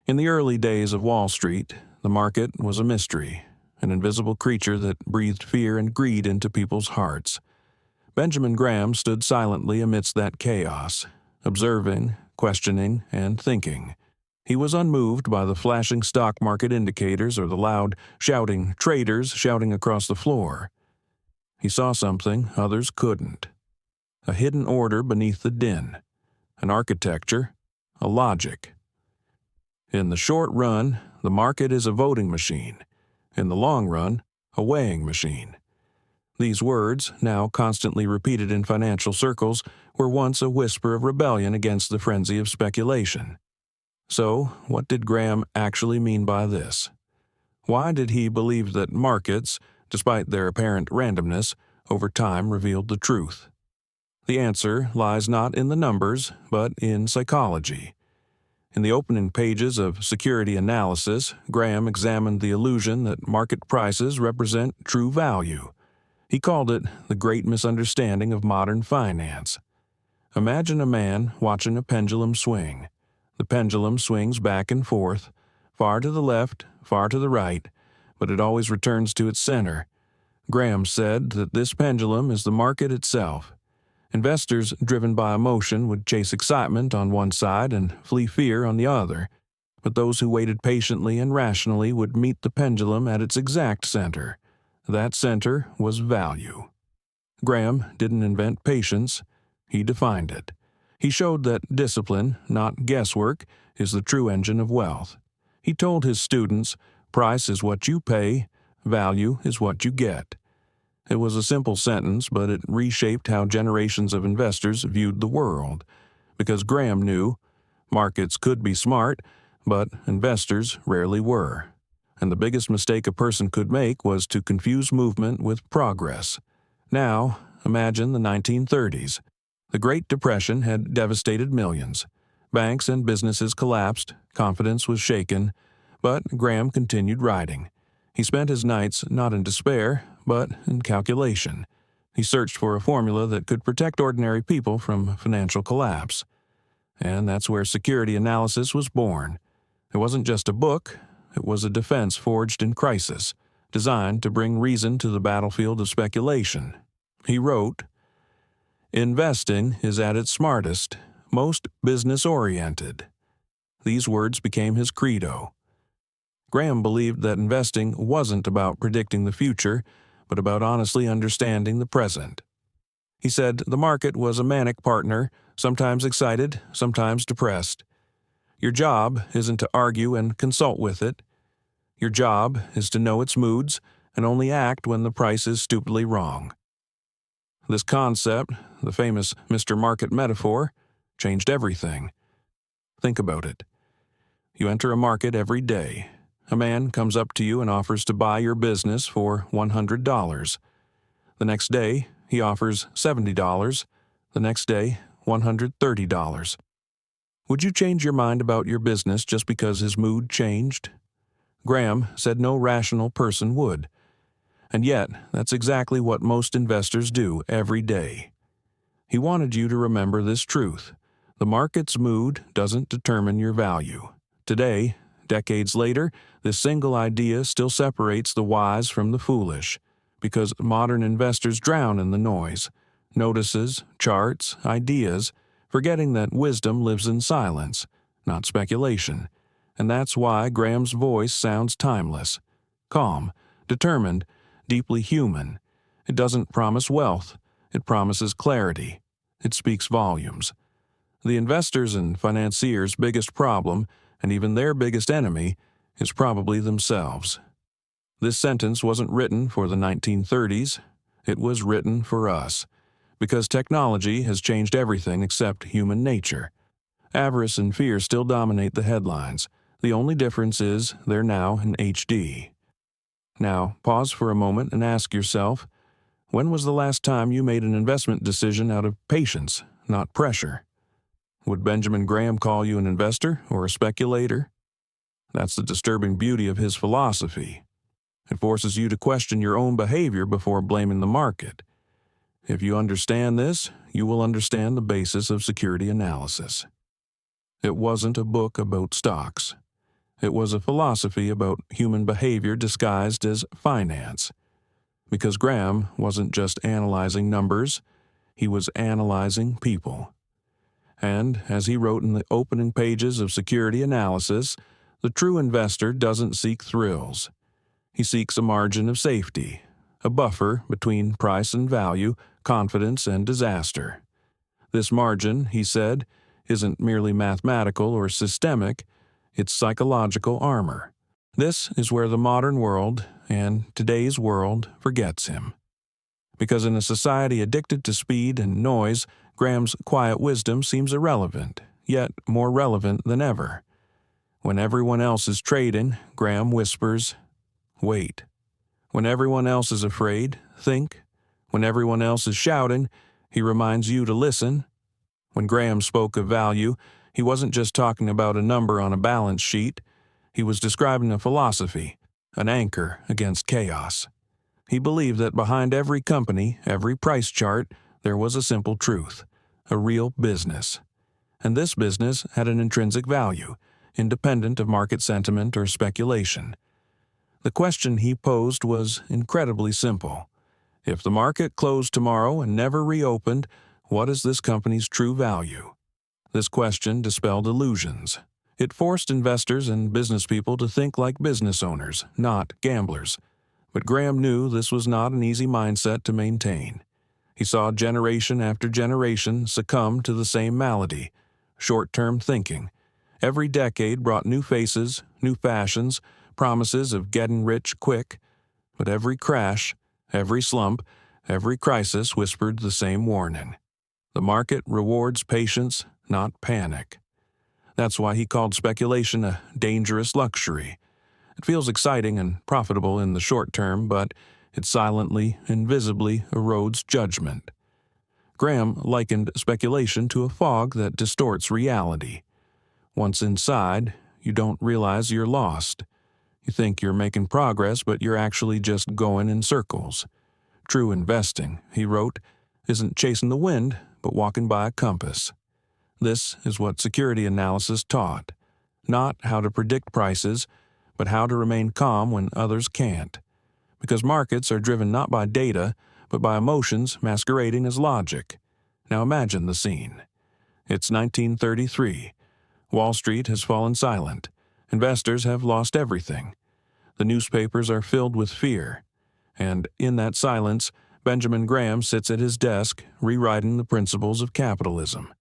In the early days of Wall Street, the market was a mystery, an invisible creature that breathed fear and greed into people's hearts. Benjamin Graham stood silently amidst that chaos, observing, questioning, and thinking. He was unmoved by the flashing stock market indicators or the loud, shouting traders shouting across the floor. He saw something others couldn't. A hidden order beneath the din, an architecture, a logic. In the short run, the market is a voting machine. In the long run, a weighing machine. These words, now constantly repeated in financial circles, were once a whisper of rebellion against the frenzy of speculation. So, what did Graham actually mean by this? Why did he believe that markets, despite their apparent randomness, over time revealed the truth? The answer lies not in the numbers, but in psychology. In the opening pages of Security Analysis, Graham examined the illusion that market prices represent true value. He called it the great misunderstanding of modern finance. Imagine a man watching a pendulum swing. The pendulum swings back and forth, far to the left, far to the right, but it always returns to its center. Graham said that this pendulum is the market itself. Investors driven by emotion would chase excitement on one side and flee fear on the other, but those who waited patiently and rationally would meet the pendulum at its exact center. That center was value. Graham didn't invent patience, he defined it. He showed that discipline, not guesswork, is the true engine of wealth. He told his students, price is what you pay, value is what you get. It was a simple sentence, but it reshaped how generations of investors viewed the world. Because Graham knew, markets could be smart, but investors rarely were. And the biggest mistake a person could make was to confuse movement with progress. Now, imagine the 1930s. The Great Depression had devastated millions. Banks and businesses collapsed, confidence was shaken, but Graham continued riding. He spent his nights not in despair, but in calculation. He searched for a formula that could protect ordinary people from financial collapse. And that's where Security Analysis was born. It wasn't just a book, it was a defense forged in crisis, designed to bring reason to the battlefield of speculation. He wrote, "Investing is at its smartest, most business-oriented." These words became his credo. Graham believed that investing wasn't about predicting the future, but about honestly understanding the present. He said the market was a manic partner, sometimes excited, sometimes depressed. Your job isn't to argue and consult with it. Your job is to know its moods and only act when the price is stupidly wrong. This concept, the famous Mr. Market metaphor, changed everything. Think about it. You enter a market every day. A man comes up to you and offers to buy your business for $100. The next day, he offers $70. The next day, $130. Would you change your mind about your business just because his mood changed? Graham said no rational person would. And yet, that's exactly what most investors do every day. He wanted you to remember this truth. The market's mood doesn't determine your value. Today, decades later, this single idea still separates the wise from the foolish, because modern investors drown in the noise, notices, charts, ideas, forgetting that wisdom lives in silence, not speculation. And that's why Graham's voice sounds timeless, calm, determined, deeply human. It doesn't promise wealth, it promises clarity. It speaks volumes. The investors' and financiers' biggest problem, and even their biggest enemy, is probably themselves. This sentence wasn't written for the 1930s. It was written for us, because technology has changed everything except human nature. Avarice and fear still dominate the headlines. The only difference is they're now in HD. Now, pause for a moment and ask yourself, when was the last time you made an investment decision out of patience, not pressure? Would Benjamin Graham call you an investor or a speculator? That's the disturbing beauty of his philosophy. It forces you to question your own behavior before blaming the market. If you understand this, you will understand the basis of security analysis. It wasn't a book about stocks. It was a philosophy about human behavior disguised as finance. Because Graham wasn't just analyzing numbers, he was analyzing people. And, as he wrote in the opening pages of Security Analysis, the true investor doesn't seek thrills. He seeks a margin of safety, a buffer between price and value, confidence and disaster. This margin, he said, isn't merely mathematical or systemic, it's psychological armor. This is where the modern world, and today's world, forgets him. Because in a society addicted to speed and noise, Graham's quiet wisdom seems irrelevant, yet more relevant than ever. When everyone else is trading, Graham whispers, "Wait." When everyone else is afraid, think. When everyone else is shouting, he reminds you to listen. When Graham spoke of value, he wasn't just talking about a number on a balance sheet. He was describing a philosophy, an anchor against chaos. He believed that behind every company, every price chart, there was a simple truth, a real business. And this business had an intrinsic value, independent of market sentiment or speculation. The question he posed was incredibly simple. If the market closed tomorrow and never reopened, what is this company's true value? This question dispelled illusions. It forced investors and business people to think like business owners, not gamblers. But Graham knew this was not an easy mindset to maintain. He saw generation after generation succumb to the same malady, short-term thinking. Every decade brought new faces, new fashions, promises of getting rich quick. But every crash, every slump, every crisis whispered the same warning. The market rewards patience, not panic. That's why he called speculation a dangerous luxury. It feels exciting and profitable in the short term, but it silently, invisibly erodes judgment. Graham likened speculation to a fog that distorts reality. Once inside, you don't realize you're lost. You think you're making progress, but you're actually just going in circles. True investing, he wrote, isn't chasing the wind, but walking by a compass. This is what security analysis taught. Not how to predict prices, but how to remain calm when others can't. Because markets are driven not by data, but by emotions masquerading as logic. Now imagine the scene. It's 1933. Wall Street has fallen silent. Investors have lost everything. The newspapers are filled with fear. And in that silence, Benjamin Graham sits at his desk, rewriting the principles of capitalism.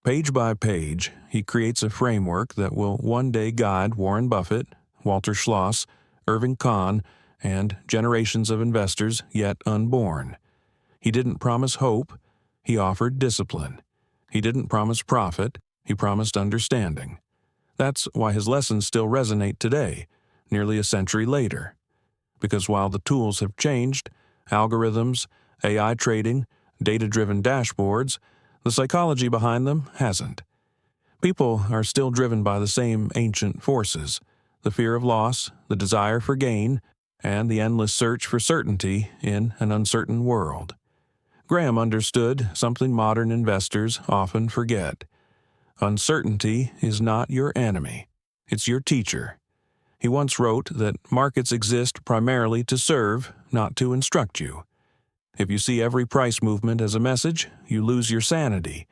Page by page, he creates a framework that will one day guide Warren Buffett, Walter Schloss, Irving Kahn, and generations of investors yet unborn. He didn't promise hope, he offered discipline. He didn't promise profit, he promised understanding. That's why his lessons still resonate today, nearly a century later. Because while the tools have changed, algorithms, AI trading, data-driven dashboards, the psychology behind them hasn't. People are still driven by the same ancient forces, the fear of loss, the desire for gain, and the endless search for certainty in an uncertain world. Graham understood something modern investors often forget. Uncertainty is not your enemy. It's your teacher. He once wrote that markets exist primarily to serve, not to instruct you. If you see every price movement as a message, you lose your sanity.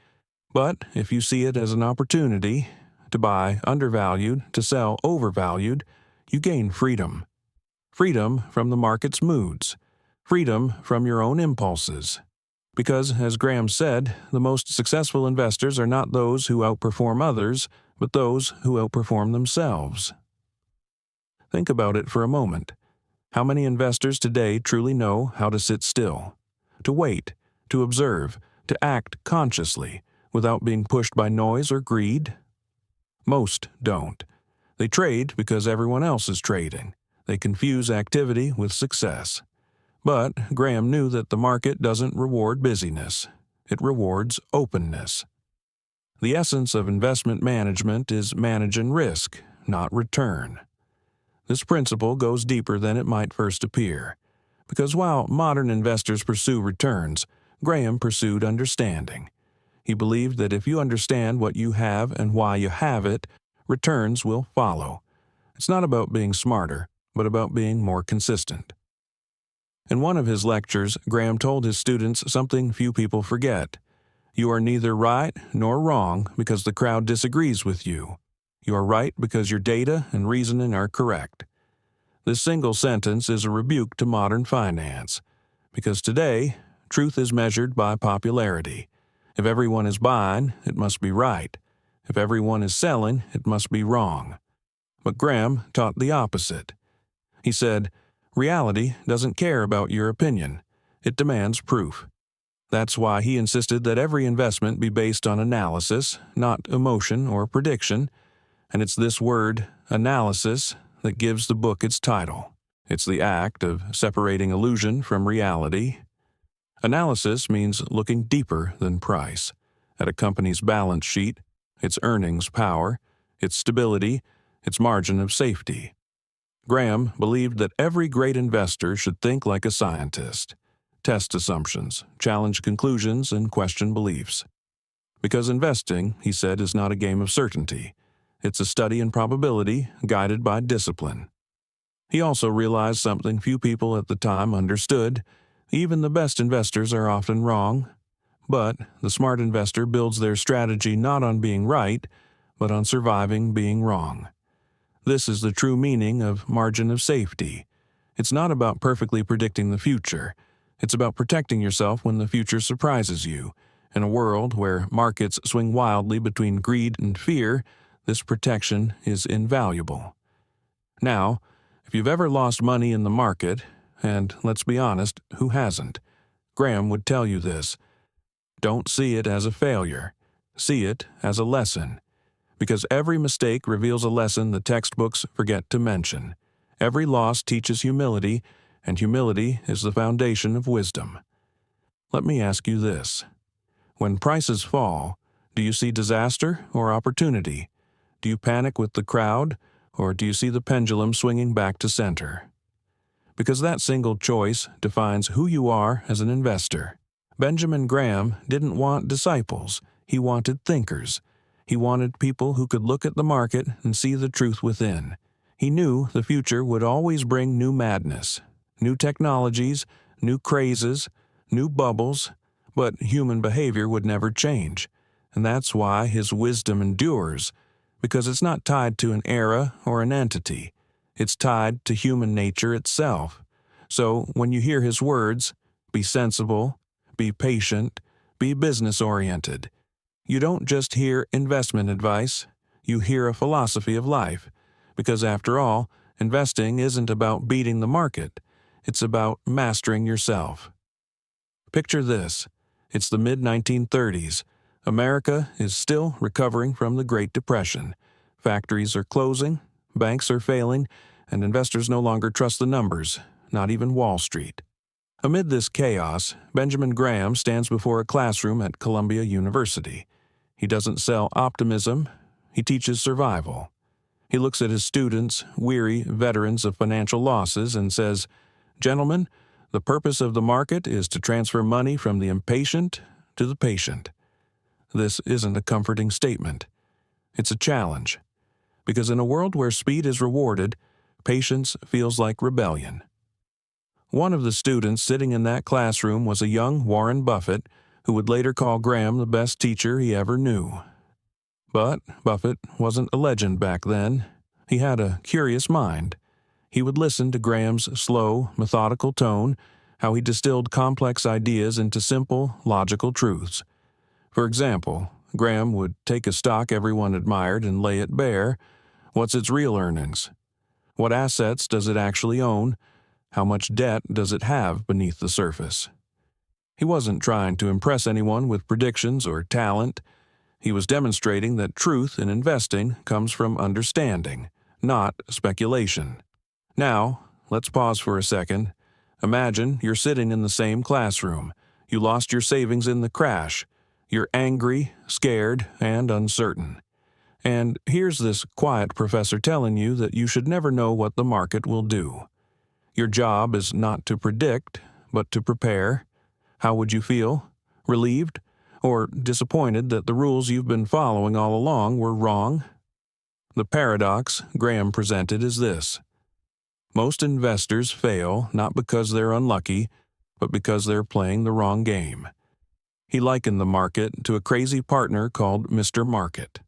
But if you see it as an opportunity to buy undervalued, to sell overvalued, you gain freedom. Freedom from the market's moods. Freedom from your own impulses. Because, as Graham said, the most successful investors are not those who outperform others, but those who outperform themselves. Think about it for a moment. How many investors today truly know how to sit still, to wait, to observe, to act consciously, without being pushed by noise or greed? Most don't. They trade because everyone else is trading. They confuse activity with success. But Graham knew that the market doesn't reward busyness. It rewards openness. The essence of investment management is managing risk, not return. This principle goes deeper than it might first appear, because while modern investors pursue returns, Graham pursued understanding. He believed that if you understand what you have and why you have it, returns will follow. It's not about being smarter, but about being more consistent. In one of his lectures, Graham told his students something few people forget. You are neither right nor wrong because the crowd disagrees with you. You are right because your data and reasoning are correct. This single sentence is a rebuke to modern finance, because today, truth is measured by popularity. If everyone is buying, it must be right. If everyone is selling, it must be wrong. But Graham taught the opposite. He said, reality doesn't care about your opinion. It demands proof. That's why he insisted that every investment be based on analysis, not emotion or prediction, and it's this word, analysis, that gives the book its title. It's the act of separating illusion from reality. Analysis means looking deeper than price, at a company's balance sheet, its earnings power, its stability, its margin of safety. Graham believed that every great investor should think like a scientist, test assumptions, challenge conclusions, and question beliefs. Because investing, he said, is not a game of certainty. It's a study in probability guided by discipline. He also realized something few people at the time understood. Even the best investors are often wrong. But the smart investor builds their strategy not on being right, but on surviving being wrong. This is the true meaning of margin of safety. It's not about perfectly predicting the future. It's about protecting yourself when the future surprises you. In a world where markets swing wildly between greed and fear, this protection is invaluable. Now, if you've ever lost money in the market, and let's be honest, who hasn't? Graham would tell you this. Don't see it as a failure. See it as a lesson. Because every mistake reveals a lesson the textbooks forget to mention. Every loss teaches humility, and humility is the foundation of wisdom. Let me ask you this. When prices fall, do you see disaster or opportunity? Do you panic with the crowd, or do you see the pendulum swinging back to center? Because that single choice defines who you are as an investor. Benjamin Graham didn't want disciples. He wanted thinkers. He wanted people who could look at the market and see the truth within. He knew the future would always bring new madness, new technologies, new crazes, new bubbles, but human behavior would never change. And that's why his wisdom endures, because it's not tied to an era or an entity. It's tied to human nature itself. So when you hear his words, be sensible, be patient, be business-oriented, you don't just hear investment advice, you hear a philosophy of life. Because after all, investing isn't about beating the market. It's about mastering yourself. Picture this. It's the mid-1930s. America is still recovering from the Great Depression. Factories are closing, banks are failing, and investors no longer trust the numbers, not even Wall Street. Amid this chaos, Benjamin Graham stands before a classroom at Columbia University. He doesn't sell optimism, he teaches survival. He looks at his students, weary veterans of financial losses, and says, "Gentlemen, the purpose of the market is to transfer money from the impatient to the patient." This isn't a comforting statement. It's a challenge. Because in a world where speed is rewarded, patience feels like rebellion. One of the students sitting in that classroom was a young Warren Buffett, who would later call Graham the best teacher he ever knew. But Buffett wasn't a legend back then. He had a curious mind. He would listen to Graham's slow, methodical tone, how he distilled complex ideas into simple, logical truths. For example, Graham would take a stock everyone admired and lay it bare. What's its real earnings? What assets does it actually own? How much debt does it have beneath the surface? He wasn't trying to impress anyone with predictions or talent. He was demonstrating that truth in investing comes from understanding, not speculation. Now, let's pause for a second. Imagine you're sitting in the same classroom. You lost your savings in the crash. You're angry, scared, and uncertain. And here's this quiet professor telling you that you should never know what the market will do. Your job is not to predict, but to prepare. How would you feel? Relieved? Or disappointed that the rules you've been following all along were wrong? The paradox Graham presented is this: most investors fail not because they're unlucky, but because they're playing the wrong game. He likened the market to a crazy partner called Mr. Market.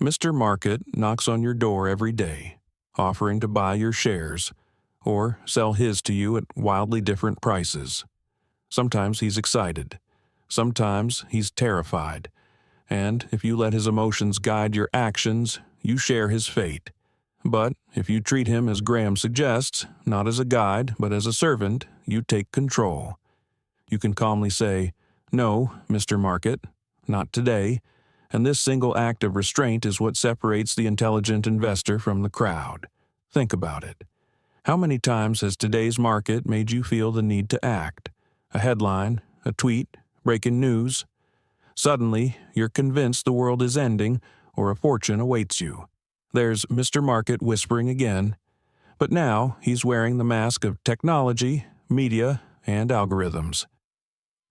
Mr. Market knocks on your door every day, offering to buy your shares, or sell his to you at wildly different prices. Sometimes he's excited. Sometimes he's terrified. And if you let his emotions guide your actions, you share his fate. But if you treat him as Graham suggests, not as a guide, but as a servant, you take control. You can calmly say, "No, Mr. Market, not today," and this single act of restraint is what separates the intelligent investor from the crowd. Think about it. How many times has today's market made you feel the need to act? A headline, a tweet, breaking news? Suddenly, you're convinced the world is ending or a fortune awaits you. There's Mr. Market whispering again, but now he's wearing the mask of technology, media, and algorithms.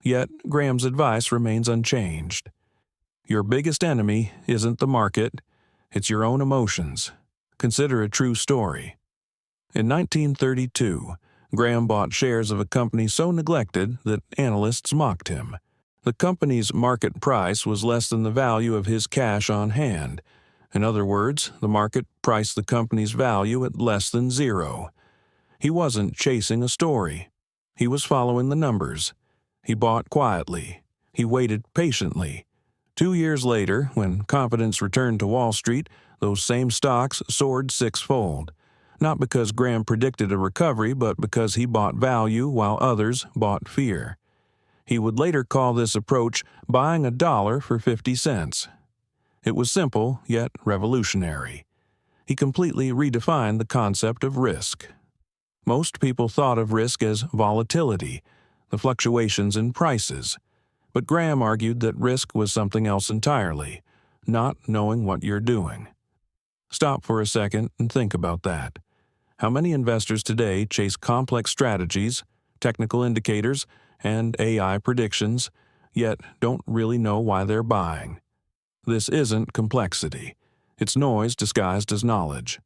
Yet, Graham's advice remains unchanged. Your biggest enemy isn't the market, it's your own emotions. Consider a true story. In 1932, Graham bought shares of a company so neglected that analysts mocked him. The company's market price was less than the value of his cash on hand. In other words, the market priced the company's value at less than zero. He wasn't chasing a story. He was following the numbers. He bought quietly. He waited patiently. 2 years later, when confidence returned to Wall Street, those same stocks soared sixfold. Not because Graham predicted a recovery, but because he bought value while others bought fear. He would later call this approach buying a dollar for 50 cents. It was simple, yet revolutionary. He completely redefined the concept of risk. Most people thought of risk as volatility, the fluctuations in prices. But Graham argued that risk was something else entirely, not knowing what you're doing. Stop for a second and think about that. How many investors today chase complex strategies, technical indicators, and AI predictions, yet don't really know why they're buying? This isn't complexity. It's noise disguised as knowledge.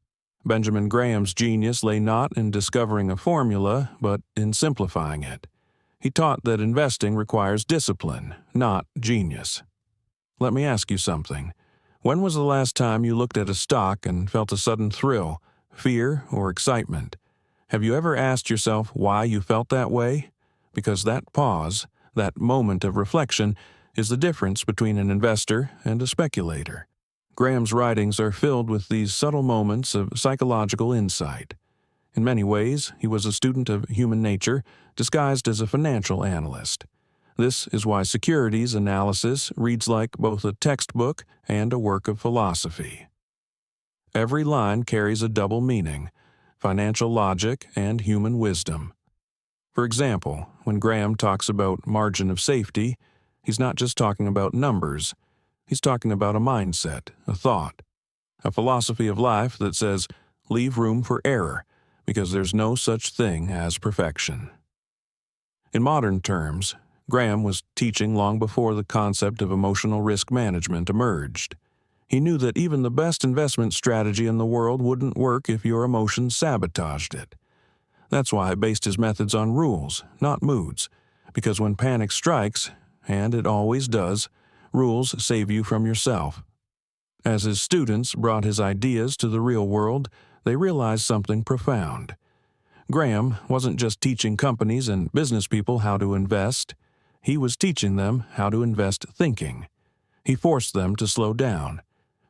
Benjamin Graham's genius lay not in discovering a formula, but in simplifying it. He taught that investing requires discipline, not genius. Let me ask you something. When was the last time you looked at a stock and felt a sudden thrill, fear, or excitement? Have you ever asked yourself why you felt that way? Because that pause, that moment of reflection, is the difference between an investor and a speculator. Graham's writings are filled with these subtle moments of psychological insight. In many ways, he was a student of human nature, disguised as a financial analyst. This is why securities analysis reads like both a textbook and a work of philosophy. Every line carries a double meaning: financial logic and human wisdom. For example, when Graham talks about margin of safety, he's not just talking about numbers. He's talking about a mindset, a thought, a philosophy of life that says, leave room for error, because there's no such thing as perfection. In modern terms, Graham was teaching long before the concept of emotional risk management emerged. He knew that even the best investment strategy in the world wouldn't work if your emotions sabotaged it. That's why he based his methods on rules, not moods, because when panic strikes, and it always does, rules save you from yourself. As his students brought his ideas to the real world, they realized something profound. Graham wasn't just teaching companies and business people how to invest. He was teaching them how to invest thinking. He forced them to slow down.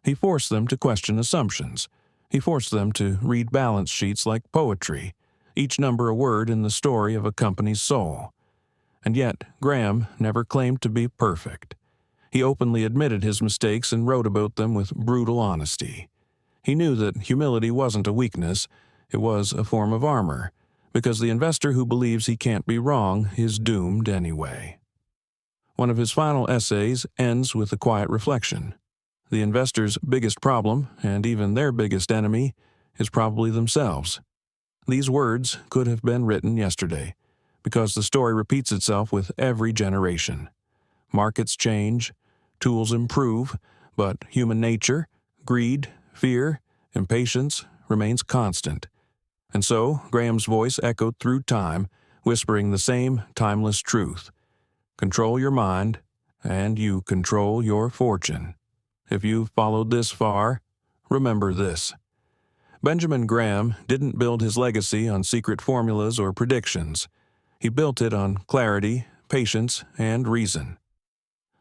He forced them to question assumptions. He forced them to read balance sheets like poetry, each number a word in the story of a company's soul. And yet, Graham never claimed to be perfect. He openly admitted his mistakes and wrote about them with brutal honesty. He knew that humility wasn't a weakness, it was a form of armor, because the investor who believes he can't be wrong is doomed anyway. One of his final essays ends with a quiet reflection. The investor's biggest problem, and even their biggest enemy, is probably themselves. These words could have been written yesterday, because the story repeats itself with every generation. Markets change, tools improve, but human nature, greed, fear, impatience remains constant. And so Graham's voice echoed through time, whispering the same timeless truth. Control your mind, and you control your fortune. If you've followed this far, remember this. Benjamin Graham didn't build his legacy on secret formulas or predictions. He built it on clarity, patience, and reason.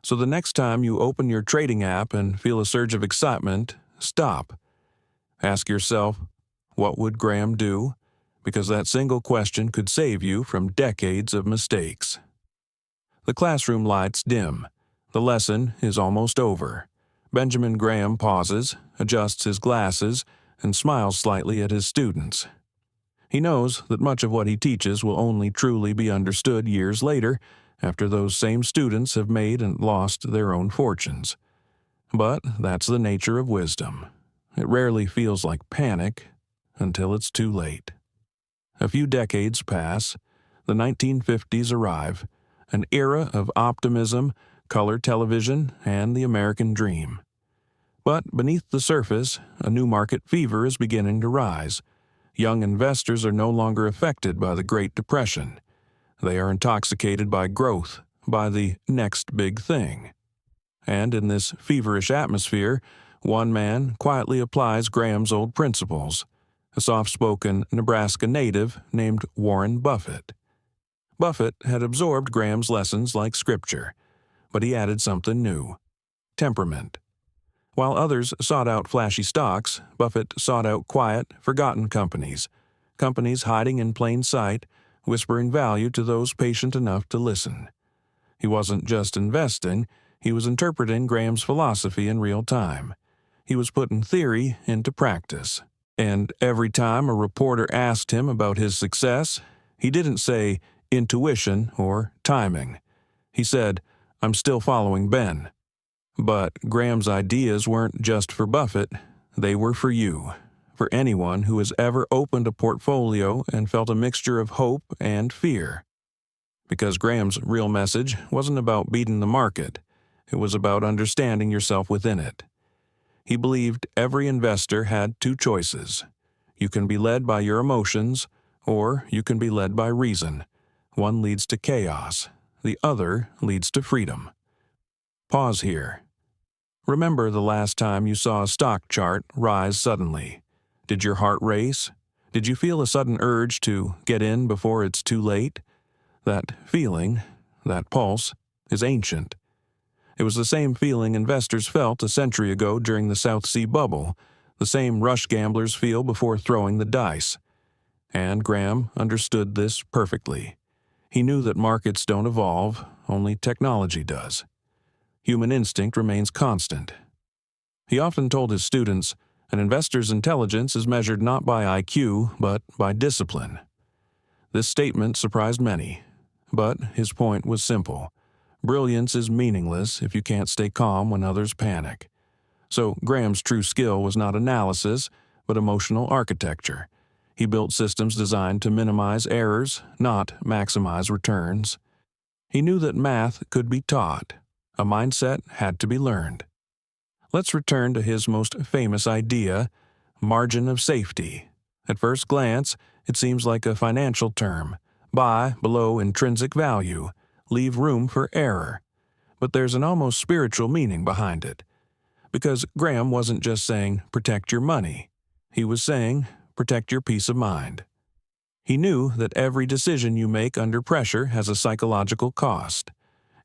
So the next time you open your trading app and feel a surge of excitement, stop. Ask yourself, what would Graham do? Because that single question could save you from decades of mistakes. The classroom lights dim. The lesson is almost over. Benjamin Graham pauses, adjusts his glasses, and smiles slightly at his students. He knows that much of what he teaches will only truly be understood years later, after those same students have made and lost their own fortunes. But that's the nature of wisdom. It rarely feels like panic until it's too late. A few decades pass, the 1950s arrive, an era of optimism, color television, and the American dream. But beneath the surface, a new market fever is beginning to rise. Young investors are no longer affected by the Great Depression. They are intoxicated by growth, by the next big thing. And in this feverish atmosphere, one man quietly applies Graham's old principles, a soft-spoken Nebraska native named Warren Buffett. Buffett had absorbed Graham's lessons like scripture, but he added something new: temperament. While others sought out flashy stocks, Buffett sought out quiet, forgotten companies hiding in plain sight, whispering value to those patient enough to listen. He wasn't just investing, he was interpreting Graham's philosophy in real time. He was putting theory into practice. And every time a reporter asked him about his success, he didn't say intuition or timing. He said, "I'm still following Ben." But Graham's ideas weren't just for Buffett, they were for you, for anyone who has ever opened a portfolio and felt a mixture of hope and fear. Because Graham's real message wasn't about beating the market, it was about understanding yourself within it. He believed every investor had two choices. You can be led by your emotions, or you can be led by reason. One leads to chaos, the other leads to freedom. Pause here. Remember the last time you saw a stock chart rise suddenly. Did your heart race? Did you feel a sudden urge to get in before it's too late? That feeling, that pulse, is ancient. It was the same feeling investors felt a century ago during the South Sea bubble, the same rush gamblers feel before throwing the dice. And Graham understood this perfectly. He knew that markets don't evolve, only technology does. Human instinct remains constant. He often told his students, an investor's intelligence is measured not by IQ, but by discipline. This statement surprised many, but his point was simple. Brilliance is meaningless if you can't stay calm when others panic. So Graham's true skill was not analysis, but emotional architecture. He built systems designed to minimize errors, not maximize returns. He knew that math could be taught. A mindset had to be learned. Let's return to his most famous idea, margin of safety. At first glance, it seems like a financial term. Buy below intrinsic value. Leave room for error. But there's an almost spiritual meaning behind it. Because Graham wasn't just saying, protect your money. He was saying, protect your peace of mind. He knew that every decision you make under pressure has a psychological cost.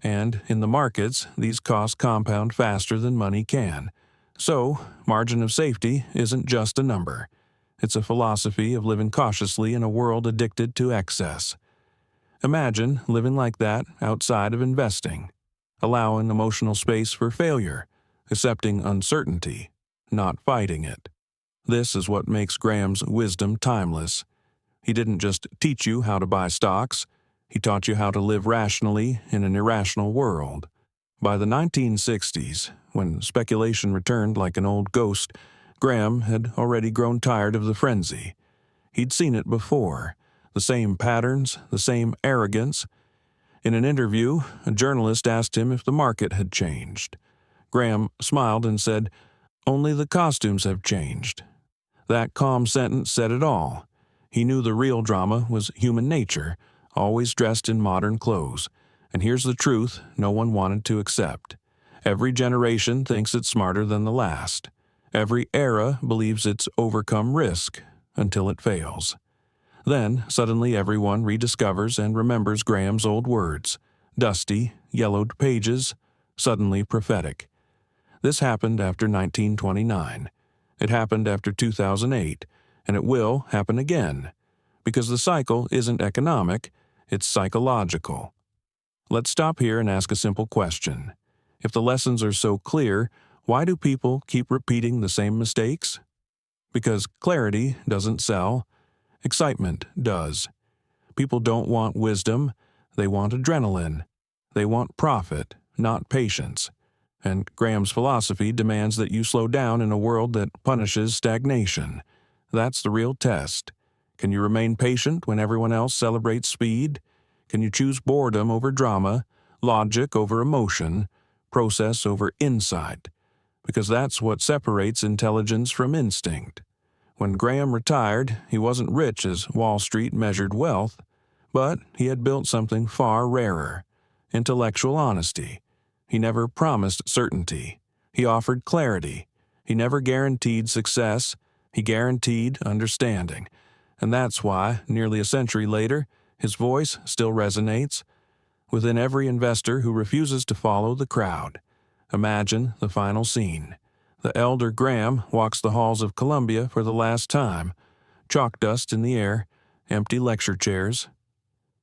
And in the markets, these costs compound faster than money can. So, margin of safety isn't just a number. It's a philosophy of living cautiously in a world addicted to excess. Imagine living like that outside of investing, allowing emotional space for failure, accepting uncertainty, not fighting it. This is what makes Graham's wisdom timeless. He didn't just teach you how to buy stocks, he taught you how to live rationally in an irrational world. By the 1960s, when speculation returned like an old ghost, Graham had already grown tired of the frenzy. He'd seen it before, the same patterns, the same arrogance. In an interview, a journalist asked him if the market had changed. Graham smiled and said, Only the costumes have changed. That calm sentence said it all. He knew the real drama was human nature, always dressed in modern clothes. And here's the truth no one wanted to accept. Every generation thinks it's smarter than the last. Every era believes it's overcome risk until it fails. Then, suddenly everyone rediscovers and remembers Graham's old words. Dusty, yellowed pages, suddenly prophetic. This happened after 1929. It happened after 2008, and it will happen again. Because the cycle isn't economic, it's psychological. Let's stop here and ask a simple question. If the lessons are so clear, why do people keep repeating the same mistakes? Because clarity doesn't sell. Excitement does. People don't want wisdom, they want adrenaline. They want profit, not patience. And Graham's philosophy demands that you slow down in a world that punishes stagnation. That's the real test. Can you remain patient when everyone else celebrates speed? Can you choose boredom over drama, logic over emotion, process over insight? Because that's what separates intelligence from instinct. When Graham retired, he wasn't rich as Wall Street measured wealth, but he had built something far rarer: intellectual honesty. He never promised certainty. He offered clarity. He never guaranteed success. He guaranteed understanding. And that's why, nearly a century later, his voice still resonates within every investor who refuses to follow the crowd. Imagine the final scene. The elder Graham walks the halls of Columbia for the last time. Chalk dust in the air, empty lecture chairs.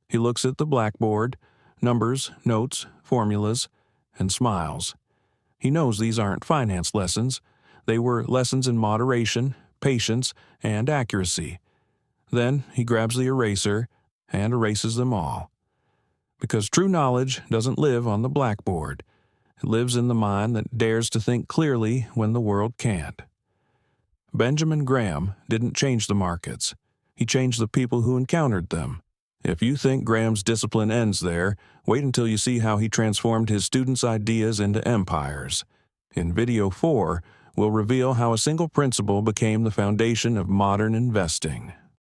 He looks at the blackboard, numbers, notes, formulas, and smiles. He knows these aren't finance lessons. They were lessons in moderation, patience, and accuracy. Then he grabs the eraser and erases them all. Because true knowledge doesn't live on the blackboard. It lives in the mind that dares to think clearly when the world can't. Benjamin Graham didn't change the markets. He changed the people who encountered them. If you think Graham's discipline ends there, wait until you see how he transformed his students' ideas into empires. In Video 4, we'll reveal how a single principle became the foundation of modern investing.